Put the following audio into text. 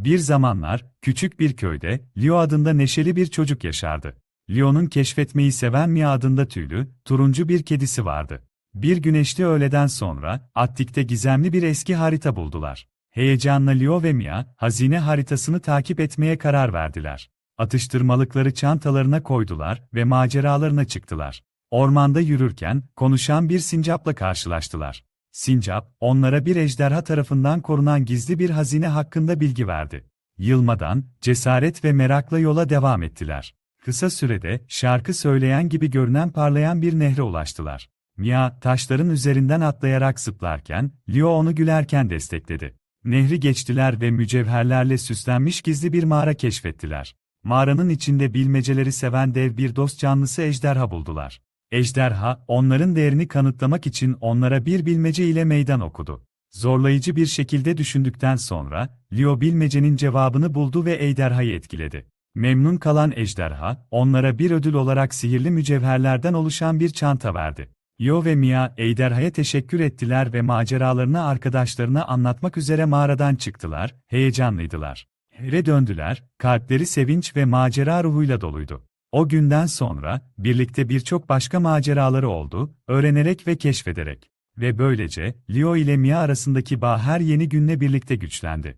Bir zamanlar, küçük bir köyde, Leo adında neşeli bir çocuk yaşardı. Leo'nun keşfetmeyi seven Mia adında tüylü, turuncu bir kedisi vardı. Bir güneşli öğleden sonra, Attik'te gizemli bir eski harita buldular. Heyecanla Leo ve Mia, hazine haritasını takip etmeye karar verdiler. Atıştırmalıkları çantalarına koydular ve maceralarına çıktılar. Ormanda yürürken, konuşan bir sincapla karşılaştılar. Sincap, onlara bir ejderha tarafından korunan gizli bir hazine hakkında bilgi verdi. Yılmadan, cesaret ve merakla yola devam ettiler. Kısa sürede, şarkı söyleyen gibi görünen parlayan bir nehre ulaştılar. Mia, taşların üzerinden atlayarak zıplarken, Leo onu gülerken destekledi. Nehri geçtiler ve mücevherlerle süslenmiş gizli bir mağara keşfettiler. Mağaranın içinde bilmeceleri seven dev bir dost canlısı ejderha buldular. Ejderha, onların değerini kanıtlamak için onlara bir bilmece ile meydan okudu. Zorlayıcı bir şekilde düşündükten sonra, Leo bilmecenin cevabını buldu ve ejderhayı etkiledi. Memnun kalan ejderha, onlara bir ödül olarak sihirli mücevherlerden oluşan bir çanta verdi. Leo ve Mia, ejderhaya teşekkür ettiler ve maceralarını arkadaşlarına anlatmak üzere mağaradan çıktılar, heyecanlıydılar. Eve döndüler, kalpleri sevinç ve macera ruhuyla doluydu. O günden sonra, birlikte birçok başka maceraları oldu, öğrenerek ve keşfederek. Ve böylece, Leo ile Mia arasındaki bağ her yeni günle birlikte güçlendi.